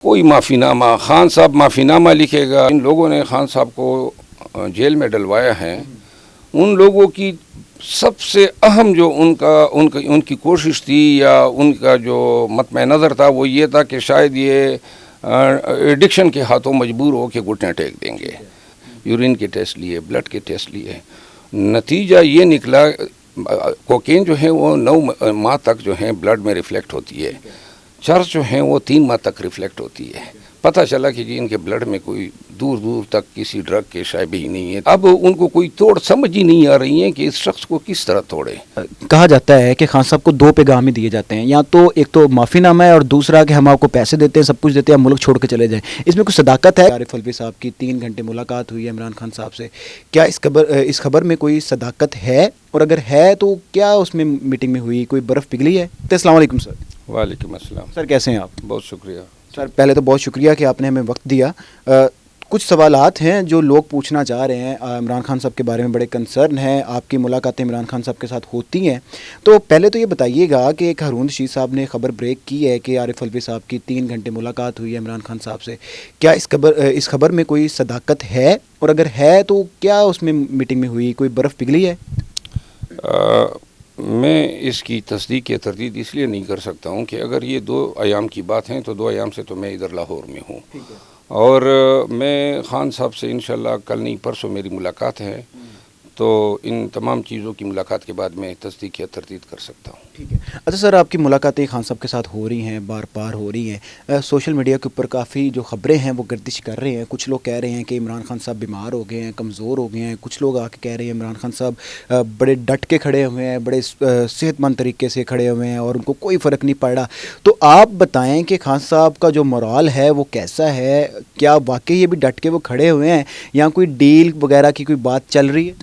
کوئی معافی نامہ خان صاحب معافی نامہ لکھے گا. ان لوگوں نے خان صاحب کو جیل میں ڈلوایا ہے. ان لوگوں کی سب سے اہم جو ان کی کوشش تھی یا ان کا جو مطمع نظر تھا وہ یہ تھا کہ شاید یہ ایڈکشن کے ہاتھوں مجبور ہو کے گھٹنے ٹیک دیں گے. یورین کے ٹیسٹ لیے, بلڈ کے ٹیسٹ لیے, نتیجہ یہ نکلا کوکین جو ہے وہ 9 ماہ تک جو ہے بلڈ میں ریفلیکٹ ہوتی ہے. چرس جو ہیں وہ 3 ماہ تک ریفلیکٹ ہوتی ہے. پتہ چلا کہ ان کے بلڈ میں کوئی دور دور تک کسی ڈرگ کے شائبے ہی نہیں ہے. اب ان کو کوئی توڑ سمجھ ہی نہیں آ رہی ہے کہ اس شخص کو کس طرح توڑے. کہا جاتا ہے کہ خان صاحب کو 2 پیغام ہی دیے جاتے ہیں, یا تو ایک تو معافی نامہ ہے اور دوسرا کہ ہم آپ کو پیسے دیتے ہیں, سب کچھ دیتے ہیں, ملک چھوڑ کے چلے جائیں. اس میں کچھ صداقت ہے؟ عارف الوی صاحب کی 3 گھنٹے ملاقات ہوئی ہے عمران خان صاحب سے, کیا اس خبر میں کوئی صداقت ہے؟ اور اگر ہے تو کیا اس میں میٹنگ میں ہوئی کوئی برف پگھلی ہے؟ السلام علیکم سر. وعلیکم السلام سر, کیسے ہیں آپ؟ بہت شکریہ سر. پہلے تو بہت شکریہ کہ آپ نے ہمیں وقت دیا. کچھ سوالات ہیں جو لوگ پوچھنا چاہ رہے ہیں. عمران خان صاحب کے بارے میں بڑے کنسرن ہیں, آپ کی ملاقاتیں عمران خان صاحب کے ساتھ ہوتی ہیں, تو پہلے تو یہ بتائیے گا کہ ایک ہارون رشید صاحب نے خبر بریک کی ہے کہ عارف الوی صاحب کی 3 گھنٹے ملاقات ہوئی ہے عمران خان صاحب سے. کیا اس خبر میں کوئی صداقت ہے؟ اور اگر ہے تو کیا اس میں میٹنگ میں ہوئی کوئی برف پگھلی ہے؟ میں اس کی تصدیق یا تردید اس لیے نہیں کر سکتا ہوں کہ اگر یہ 2 ایام کی بات ہیں تو 2 ایام سے تو میں ادھر لاہور میں ہوں, اور میں خان صاحب سے انشاءاللہ کل نہیں پرسوں میری ملاقات ہے, تو ان تمام چیزوں کی ملاقات کے بعد میں تصدیق یا تردید کر سکتا ہوں. ٹھیک ہے. اچھا سر, آپ کی ملاقاتیں خان صاحب کے ساتھ ہو رہی ہیں, بار بار ہو رہی ہیں, سوشل میڈیا کے اوپر کافی جو خبریں ہیں وہ گردش کر رہے ہیں. کچھ لوگ کہہ رہے ہیں کہ عمران خان صاحب بیمار ہو گئے ہیں, کمزور ہو گئے ہیں. کچھ لوگ آ کے کہہ رہے ہیں عمران خان صاحب بڑے ڈٹ کے کھڑے ہوئے ہیں, بڑے صحت مند طریقے سے کھڑے ہوئے ہیں اور ان کو کوئی فرق نہیں پڑ رہا. تو آپ بتائیں کہ خان صاحب کا جو مورال ہے وہ کیسا ہے؟ کیا واقعی یہ بھی ڈٹ کے وہ کھڑے ہوئے ہیں یا کوئی ڈیل وغیرہ کی کوئی بات چل رہی ہے؟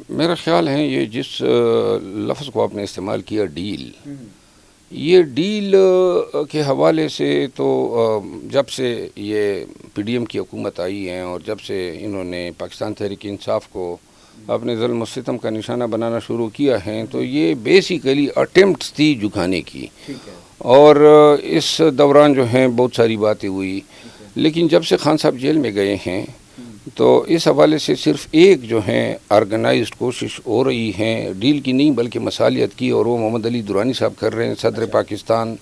میرا خیال ہے یہ جس لفظ کو آپ نے استعمال کیا ڈیل, یہ ڈیل کے حوالے سے تو جب سے یہ پی ڈی ایم کی حکومت آئی ہے اور جب سے انہوں نے پاکستان تحریک انصاف کو اپنے ظلم و ستم کا نشانہ بنانا شروع کیا ہے, تو یہ بیسیکلی اٹیمپٹس تھی جھکانے کی. اور اس دوران جو ہیں بہت ساری باتیں ہوئی, لیکن جب سے خان صاحب جیل میں گئے ہیں تو اس حوالے سے صرف ایک جو ہے آرگنائزڈ کوشش ہو رہی ہے, ڈیل کی نہیں بلکہ مصالحت کی, اور وہ محمد علی درانی صاحب کر رہے ہیں. صدر پاکستان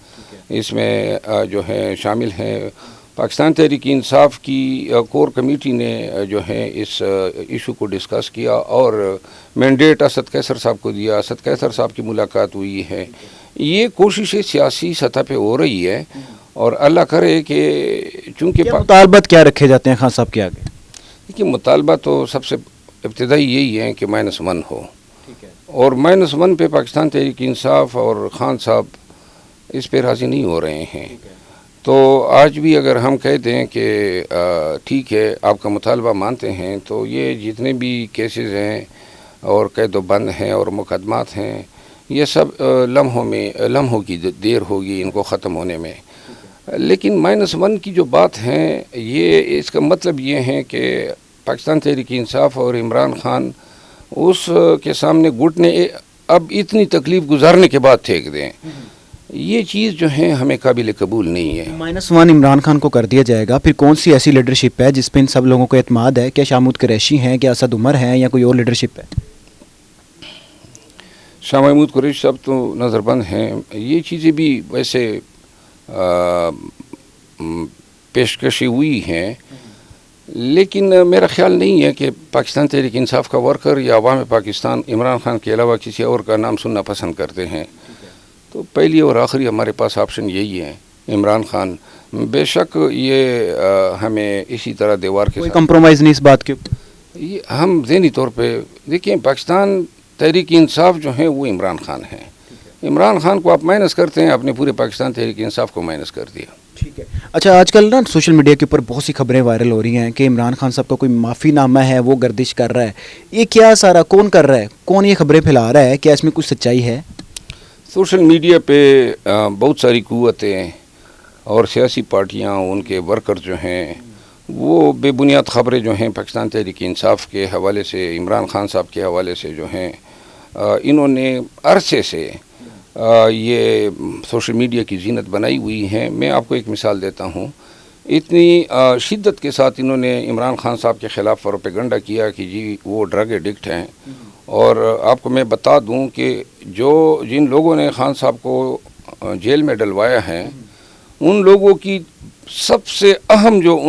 اس میں جو ہے شامل ہیں. پاکستان تحریک انصاف کی کور کمیٹی نے جو ہے اس ایشو کو ڈسکس کیا اور مینڈیٹ اسد قیصر صاحب کو دیا. اسد قیصر صاحب کی ملاقات ہوئی ہے. یہ کوششیں سیاسی سطح پہ ہو رہی ہے, اور اللہ کرے کہ چونکہ مطالبات کیا رکھے جاتے ہیں خان صاحب کے آگے؟ کہ مطالبہ تو سب سے ابتدائی یہی ہے کہ -1 ہو, اور -1 پہ پاکستان تحریک انصاف اور خان صاحب اس پہ راضی نہیں ہو رہے ہیں. تو آج بھی اگر ہم کہتے ہیں کہ ٹھیک ہے آپ کا مطالبہ مانتے ہیں, تو یہ جتنے بھی کیسز ہیں اور قید و بند ہیں اور مقدمات ہیں, یہ سب لمحوں کی دیر ہوگی ان کو ختم ہونے میں. لیکن -1 کی جو بات ہے, یہ اس کا مطلب یہ ہے کہ پاکستان تحریک انصاف اور عمران خان اس کے سامنے گھٹنے اب اتنی تکلیف گزارنے کے بعد پھینک دیں, یہ چیز جو ہے ہمیں قابل قبول نہیں ہے. -1 عمران خان کو کر دیا جائے گا, پھر کون سی ایسی لیڈرشپ ہے جس پہ ان سب لوگوں کو اعتماد ہے؟ کیا شاہ محمود قریشی ہیں, کیا اسد عمر ہیں, یا کوئی اور لیڈرشپ ہے؟ شاہ محمود قریشی صاحب تو نظر بند ہیں. یہ چیزیں بھی ویسے پیشکشی ہوئی ہیں, لیکن میرا خیال نہیں ہے کہ پاکستان تحریک انصاف کا ورکر یا عوام پاکستان عمران خان کے علاوہ کسی اور کا نام سننا پسند کرتے ہیں. تو پہلی اور آخری ہمارے پاس آپشن یہی ہے, عمران خان. بے شک یہ ہمیں اسی طرح دیوار کے کوئی کمپرومائز نہیں اس بات کے اوپر. ہم ذہنی طور پہ دیکھیں, پاکستان تحریک انصاف جو ہیں وہ عمران خان ہیں. عمران خان کو آپ مائنس کرتے ہیں, آپ نے پورے پاکستان تحریک انصاف کو مائنس کر دیا. ٹھیک ہے. اچھا, آج کل نا سوشل میڈیا کے اوپر بہت سی خبریں وائرل ہو رہی ہیں کہ عمران خان صاحب کا کوئی معافی نامہ ہے وہ گردش کر رہا ہے. یہ کیا سارا کون کر رہا ہے؟ کون یہ خبریں پھیلا رہا ہے؟ کیا اس میں کچھ سچائی ہے؟ سوشل میڈیا پہ بہت ساری قوتیں اور سیاسی پارٹیاں, ان کے ورکر جو ہیں, وہ بے بنیاد خبریں جو ہیں پاکستان تحریک انصاف کے حوالے سے, عمران خان صاحب کے حوالے سے جو ہیں, انہوں نے عرصے سے یہ سوشل میڈیا کی زینت بنائی ہوئی ہیں. میں آپ کو ایک مثال دیتا ہوں. اتنی شدت کے ساتھ انہوں نے عمران خان صاحب کے خلاف پروپیگنڈا کیا کہ جی وہ ڈرگ ایڈکٹ ہیں. اور آپ کو میں بتا دوں کہ جن لوگوں نے خان صاحب کو جیل میں ڈلوایا ہے ان لوگوں کی سب سے اہم جو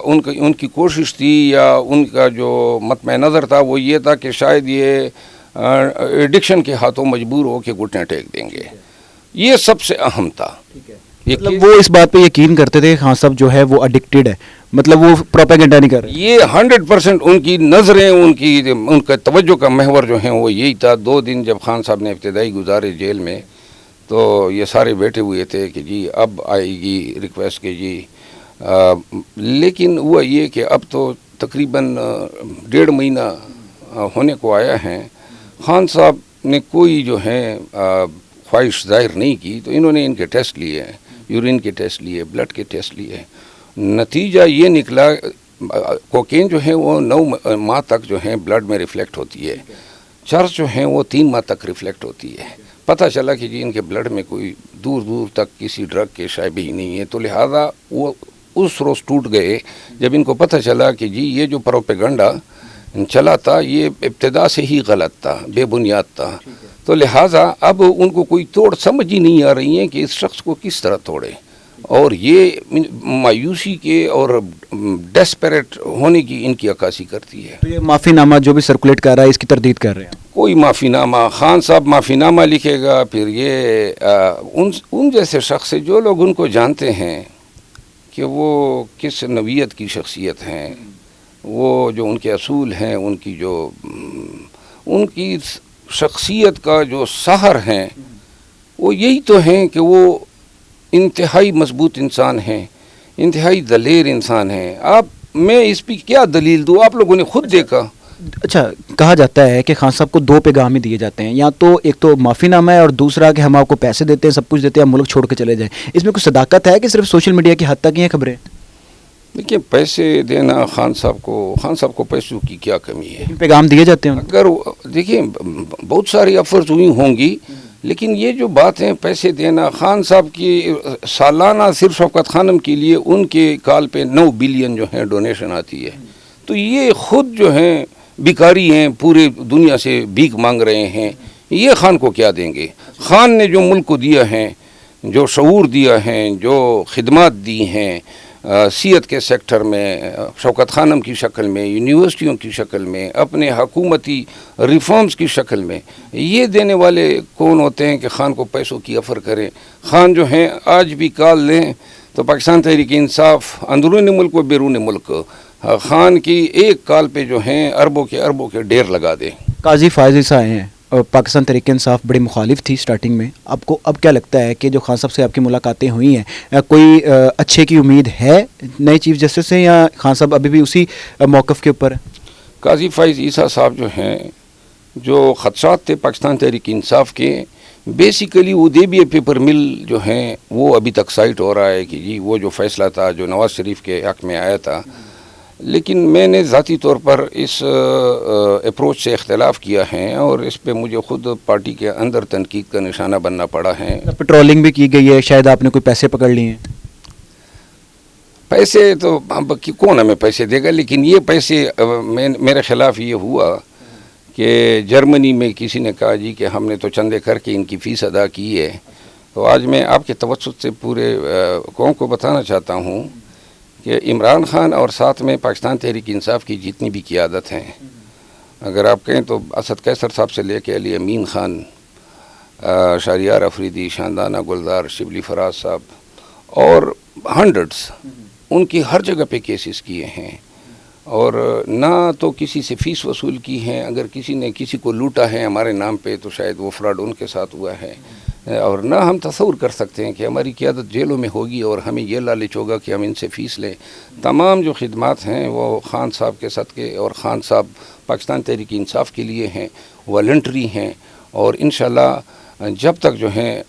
ان کی کوشش تھی یا ان کا جو مطمع نظر تھا وہ یہ تھا کہ شاید یہ ایڈکشن کے ہاتھوں مجبور ہو کے گھٹنے ٹیک دیں گے. یہ سب سے اہم تھا. مطلب وہ اس بات پہ یقین کرتے تھے خان صاحب جو ہے وہ ایڈکٹڈ ہے, مطلب وہ پروپیگنڈا نہیں کر رہے. یہ 100% ان کی نظریں ان کا توجہ کا محور جو ہیں وہ یہی تھا. 2 دن جب خان صاحب نے ابتدائی گزارے جیل میں تو یہ سارے بیٹھے ہوئے تھے کہ جی اب آئے گی ریکویسٹ کہ جی لیکن ہوا یہ کہ اب تو تقریباً 1.5 مہینہ ہونے کو آیا ہے. خان صاحب نے کوئی جو ہے خواہش ظاہر نہیں کی. تو انہوں نے ان کے ٹیسٹ لیے, یورین کے ٹیسٹ لیے, بلڈ کے ٹیسٹ لیے. نتیجہ یہ نکلا کوکین جو ہے وہ 9 ماہ تک جو ہے بلڈ میں ریفلیکٹ ہوتی ہے. چرس جو ہیں وہ 3 ماہ تک ریفلیکٹ ہوتی ہے. پتہ چلا کہ جی ان کے بلڈ میں کوئی دور تک کسی ڈرگ کے شائبے ہی نہیں ہے. تو لہذا وہ اس روز ٹوٹ گئے جب ان کو پتہ چلا کہ جی یہ جو پروپیگنڈا چلا تھا یہ ابتدا سے ہی غلط تھا, بے بنیاد تھا. تو لہٰذا اب ان کو کوئی توڑ سمجھ ہی نہیں آ رہی ہے کہ اس شخص کو کس طرح توڑے. اور یہ مایوسی کے اور ڈیسپریٹ ہونے کی ان کی عکاسی کرتی ہے. تو یہ معافی نامہ جو بھی سرکولیٹ کر رہا ہے اس کی تردید کر رہے ہیں. کوئی معافی نامہ خان صاحب معافی نامہ لکھے گا, پھر یہ ان جیسے شخص سے جو لوگ ان کو جانتے ہیں کہ وہ کس نوعیت کی شخصیت ہیں, وہ جو ان کے اصول ہیں, ان کی شخصیت کا جو سحر ہیں وہ یہی تو ہیں کہ وہ انتہائی مضبوط انسان ہیں, انتہائی دلیر انسان ہیں. میں اس پہ کیا دلیل دوں, آپ لوگوں نے خود دیکھا. اچھا, کہا جاتا ہے کہ خان صاحب کو 2 پیغام ہی دیے جاتے ہیں, یا تو ایک تو معافی نامہ ہے اور دوسرا کہ ہم آپ کو پیسے دیتے ہیں, سب کچھ دیتے ہیں, آپ ملک چھوڑ کے چلے جائیں. اس میں کوئی صداقت ہے کہ صرف سوشل میڈیا کی حد تک ہی ہیں خبریں؟ دیکھیے پیسے دینا خان صاحب کو پیسوں کی کیا کمی ہے. پیغام دیے جاتے ہیں اگر دیکھیے بہت ساری آفرز ہوئی ہوں گی, لیکن یہ جو بات ہے پیسے دینا, خان صاحب کی سالانہ صرف شوکت خانم کے لیے ان کے کال پہ 9 بلین جو ہے ڈونیشن آتی ہے. تو یہ خود جو ہیں بیکاری ہیں, پورے دنیا سے بھیک مانگ رہے ہیں. یہ خان کو کیا دیں گے؟ خان نے جو ملک کو دیا ہے, جو شعور دیا ہے, جو خدمات دی ہیں صحت کے سیکٹر میں شوکت خانم کی شکل میں, یونیورسٹیوں کی شکل میں, اپنے حکومتی ریفارمز کی شکل میں, یہ دینے والے کون ہوتے ہیں کہ خان کو پیسوں کی آفر کریں؟ خان جو ہیں آج بھی کال لیں تو پاکستان تحریک انصاف اندرون ملک و بیرون ملک خان کی ایک کال پہ جو ہیں اربوں کے ڈھیر لگا دیں. قاضی فائز عیسیٰ آئے ہیں, پاکستان تحریک انصاف بڑی مخالف تھی سٹارٹنگ میں. آپ کو اب کیا لگتا ہے کہ جو خان صاحب سے آپ کی ملاقاتیں ہوئی ہیں, کوئی اچھے کی امید ہے نئے چیف جسٹس سے, یا خان صاحب ابھی بھی اسی موقف کے اوپر ہیں؟ قاضی فائز عیسیٰ صاحب جو ہیں, جو خدشات تھے پاکستان تحریک انصاف کے, بیسیکلی وہ دیبیہ پیپر مل جو ہیں وہ ابھی تک سائٹ ہو رہا ہے کہ جی وہ جو فیصلہ تھا جو نواز شریف کے حق میں آیا تھا. لیکن میں نے ذاتی طور پر اس اپروچ سے اختلاف کیا ہے اور اس پہ مجھے خود پارٹی کے اندر تنقید کا نشانہ بننا پڑا ہے. پیٹرولنگ بھی کی گئی ہے, شاید آپ نے کوئی پیسے پکڑ لیے ہیں؟ پیسے تو کون ہمیں پیسے دے گا, لیکن یہ پیسے میرے خلاف یہ ہوا کہ جرمنی میں کسی نے کہا جی کہ ہم نے تو چندے کر کے ان کی فیس ادا کی ہے. تو آج میں آپ کے توسط سے پورے قوم کو بتانا چاہتا ہوں کہ عمران خان اور ساتھ میں پاکستان تحریک انصاف کی جتنی بھی قیادت ہیں, اگر آپ کہیں تو اسد قیصر صاحب سے لے کے علی امین خان, شہریار افریدی, شاندانہ گلزار, شبلی فراز صاحب اور ہنڈریڈز, ان کی ہر جگہ پہ کیسز کیے ہیں اور نہ تو کسی سے فیس وصول کی ہیں. اگر کسی نے کسی کو لوٹا ہے ہمارے نام پہ تو شاید وہ فراڈ ان کے ساتھ ہوا ہے, اور نہ ہم تصور کر سکتے ہیں کہ ہماری قیادت جیلوں میں ہوگی اور ہمیں یہ لالچ ہوگا کہ ہم ان سے فیس لیں. تمام جو خدمات ہیں وہ خان صاحب کے صدقے, اور خان صاحب پاکستان تحریک انصاف کے لیے ہیں, والنٹری ہیں, اور انشاءاللہ جب تک جو ہیں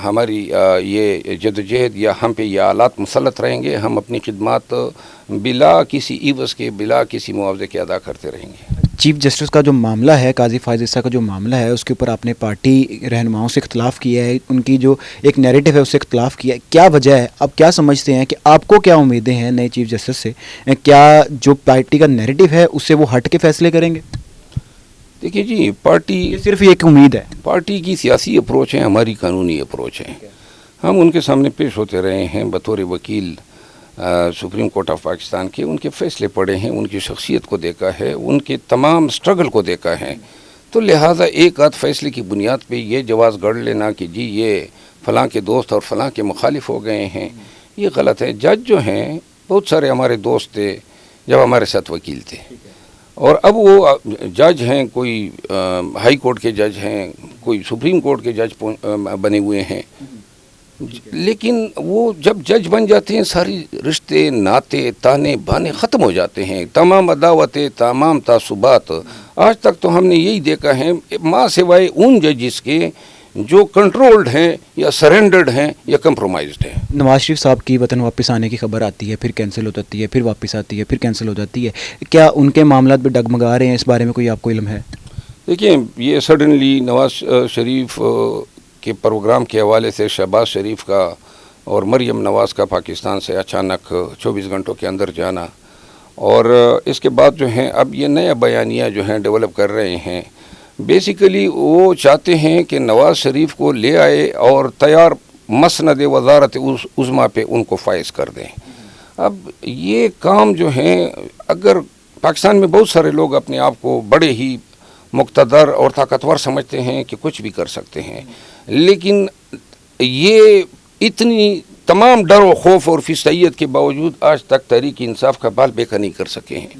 ہماری یہ جدوجہد یا ہم پہ یہ آلات مسلط رہیں گے, ہم اپنی خدمات بلا کسی عوض کے, بلا کسی معاوضے کے ادا کرتے رہیں گے. چیف جسٹس کا جو معاملہ ہے، قاضی فائز عیسیٰ کا جو معاملہ ہے، اس کے اوپر آپ نے پارٹی رہنماؤں سے اختلاف کیا ہے، ان کی جو ایک نیریٹو ہے اس سے اختلاف کیا ہے، کیا وجہ ہے؟ آپ کیا سمجھتے ہیں کہ آپ کو کیا امیدیں ہیں نئے چیف جسٹس سے؟ کیا جو پارٹی کا نیریٹو ہے اس سے وہ ہٹ کے فیصلے کریں گے؟ دیکھیے جی، پارٹی یہ صرف ایک امید ہے. پارٹی کی سیاسی اپروچ ہے، ہماری قانونی اپروچ ہے. ہم ان کے سامنے پیش ہوتے رہے ہیں بطور وکیل سپریم کورٹ آف پاکستان کے. ان کے فیصلے پڑھے ہیں، ان کی شخصیت کو دیکھا ہے، ان کے تمام سٹرگل کو دیکھا ہے. تو لہٰذا ایک آدھ فیصلے کی بنیاد پہ یہ جواز گڑھ لینا کہ جی یہ فلاں کے دوست اور فلاں کے مخالف ہو گئے ہیں، یہ غلط ہے. جج جو ہیں بہت سارے ہمارے دوست تھے جب ہمارے ساتھ وکیل تھے، اور اب وہ جج ہیں، کوئی ہائی کورٹ کے جج ہیں، کوئی سپریم کورٹ کے جج بنے ہوئے ہیں. لیکن وہ جب جج بن جاتے ہیں ساری رشتے ناتے تانے بانے ختم ہو جاتے ہیں، تمام عداوتیں، تمام تعصبات. آج تک تو ہم نے یہی دیکھا ہے، ماں سوائے ان ججز کے جو کنٹرولڈ ہیں یا سرنڈرڈ ہیں یا کمپرومائزڈ ہیں. نواز شریف صاحب کی وطن واپس آنے کی خبر آتی ہے، پھر کینسل ہو جاتی ہے، پھر واپس آتی ہے، پھر کینسل ہو جاتی ہے. کیا ان کے معاملات بھی ڈگمگا رہے ہیں؟ اس بارے میں کوئی آپ کو علم ہے؟ دیکھیں، یہ سڈنلی نواز شریف کے پروگرام کے حوالے سے شہباز شریف کا اور مریم نواز کا پاکستان سے اچانک 24 گھنٹوں کے اندر جانا، اور اس کے بعد جو ہیں اب یہ نیا بیانیہ جو ہیں ڈیولپ کر رہے ہیں. بیسیکلی وہ چاہتے ہیں کہ نواز شریف کو لے آئے اور تیار مسند وزارت عظمیٰ پہ ان کو فائز کر دیں. اب یہ کام جو ہیں، اگر پاکستان میں بہت سارے لوگ اپنے آپ کو بڑے ہی مقتدر اور طاقتور سمجھتے ہیں کہ کچھ بھی کر سکتے ہیں، لیکن یہ اتنی تمام ڈر و خوف اور فسائیت کے باوجود آج تک تحریک انصاف کا بال بیکا نہیں کر سکے ہیں.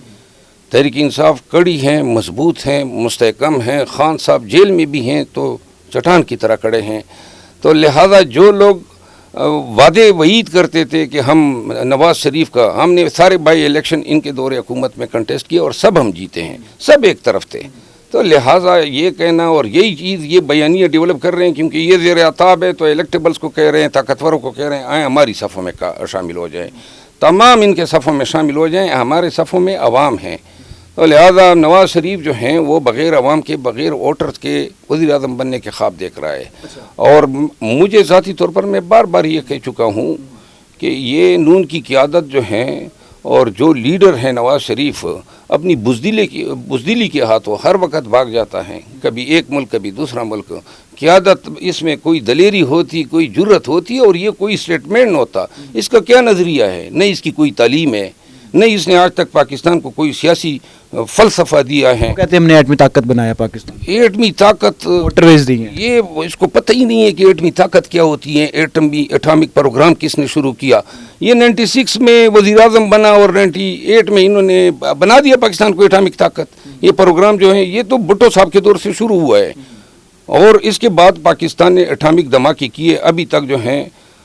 تحریک انصاف کڑی ہیں، مضبوط ہیں، مستحکم ہیں. خان صاحب جیل میں بھی ہیں تو چٹان کی طرح کڑے ہیں. تو لہذا جو لوگ وعدے وعید کرتے تھے کہ ہم نواز شریف کا، ہم نے سارے بائی الیکشن ان کے دور حکومت میں کنٹیسٹ کیا اور سب ہم جیتے ہیں، سب ایک طرف تھے. تو لہٰذا یہ کہنا اور یہی چیز یہ بیانیہ ڈیولپ کر رہے ہیں، کیونکہ یہ زیر عطاب ہے تو الیکٹیبلز کو کہہ رہے ہیں، طاقتوروں کو کہہ رہے ہیں آئیں ہماری صفوں میں شامل ہو جائیں، تمام ان کے صفوں میں شامل ہو جائیں. ہمارے صفوں میں عوام ہیں. تو لہذا نواز شریف جو ہیں وہ بغیر عوام کے، بغیر ووٹرز کے وزیر اعظم بننے کے خواب دیکھ رہا ہے. اور مجھے ذاتی طور پر میں بار بار یہ کہہ چکا ہوں کہ یہ نون کی قیادت جو ہیں اور جو لیڈر ہیں نواز شریف، اپنی بزدلی کے ہاتھوں ہر وقت بھاگ جاتا ہے، کبھی ایک ملک کبھی دوسرا ملک. قیادت اس میں کوئی دلیری ہوتی، کوئی جرت ہوتی، اور یہ کوئی اسٹیٹمنٹ ہوتا. اس کا کیا نظریہ ہے؟ نہیں اس کی کوئی تعلیم ہے، نہیں اس نے آج تک پاکستان کو کوئی سیاسی فلسفہ دیا ہے. کہتے ہیں ہم نے ایٹمی طاقت بنایا پاکستان، ایٹمی طاقت واٹر ویز دی ہیں. یہ اس کو پتہ ہی نہیں ہے کہ ایٹمی طاقت کیا ہوتی ہے. ایٹامک پروگرام کس نے شروع کیا؟ یہ 96 میں وزیر اعظم بنا اور 98 میں انہوں نے بنا دیا پاکستان کو ایٹامک طاقت. یہ پروگرام جو ہے یہ تو بھٹو صاحب کے دور سے شروع ہوا ہے، اور اس کے بعد پاکستان نے ایٹامک دھماکے کیے. ابھی تک جو ہیں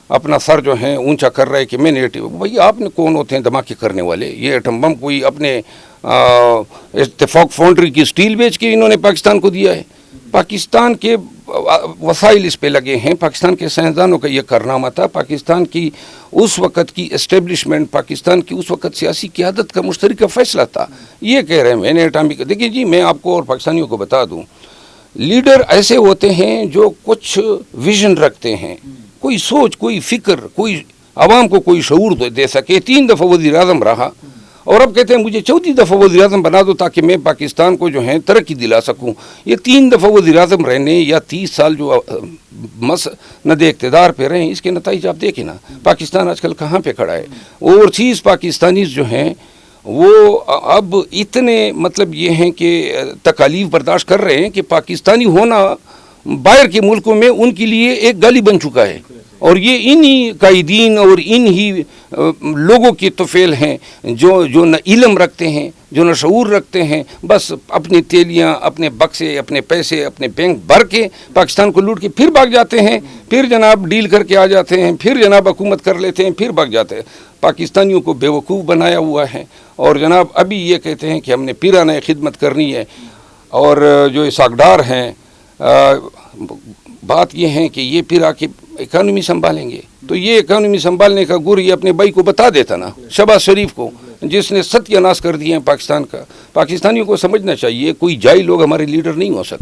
اپنا سر جو ہے اونچا کر رہا ہے کہ میں نے بھائی آپ نے کون ہوتے ہیں دھماکے کرنے والے؟ یہ ایٹم بم کوئی اپنے اتفاق فاؤنڈری کی سٹیل بیچ کے انہوں نے پاکستان کو دیا ہے؟ پاکستان کے وسائل اس پہ لگے ہیں، پاکستان کے سائنسدانوں کا یہ کارنامہ تھا، پاکستان کی اس وقت کی اسٹیبلشمنٹ، پاکستان کی اس وقت سیاسی قیادت کا مشترکہ فیصلہ تھا. یہ کہہ رہے ہیں میں نے ایٹامک. دیکھیے جی، میں آپ کو اور پاکستانیوں کو بتا دوں، لیڈر ایسے ہوتے ہیں جو کچھ ویژن رکھتے ہیں، کوئی سوچ، کوئی فکر، کوئی عوام کو کوئی شعور دے سکے. 3 دفعہ وزیر اعظم رہا اور اب کہتے ہیں مجھے 14 دفعہ وزیر اعظم بنا دو تاکہ میں پاکستان کو جو ہے ترقی دلا سکوں. یہ 3 دفعہ وزیر اعظم رہنے یا 30 سال جو مسند اقتدار پہ رہے ہیں، اس کے نتائج آپ دیکھیں نا. پاکستان آج کل کہاں پہ کھڑا ہے؟ اور چیز پاکستانیز جو ہیں وہ اب اتنے مطلب یہ ہیں کہ تکالیف برداشت کر رہے ہیں کہ پاکستانی ہونا باہر کے ملکوں میں ان کے لیے ایک گالی بن چکا ہے. اور یہ انہی قائدین اور انہی لوگوں کی طفیل ہیں جو نہ علم رکھتے ہیں، جو نہ شعور رکھتے ہیں، بس اپنی تیلیاں، اپنے بکسے، اپنے پیسے، اپنے بینک بھر کے پاکستان کو لوٹ کے پھر بھاگ جاتے ہیں، پھر جناب ڈیل کر کے آ جاتے ہیں، پھر جناب حکومت کر لیتے ہیں، پھر بھاگ جاتے ہیں. پاکستانیوں کو بے وقوف بنایا ہوا ہے. اور جناب ابھی یہ کہتے ہیں کہ ہم نے پیرانہ خدمت کرنی ہے. اور جو اسحاق ڈار ہیں، بات یہ ہے کہ یہ پھر آ کے اکانومی سنبھالیں گے. تو یہ اکانومی سنبھالنے کا گر یہ اپنے بھائی کو بتا دیتا نا، شہباز شریف کو. جس نے ستیہ ناش کر دیا ہے پاکستان کا. پاکستانیوں کو سمجھنا چاہیے کوئی جائی لوگ ہمارے لیڈر نہیں ہو سکتے.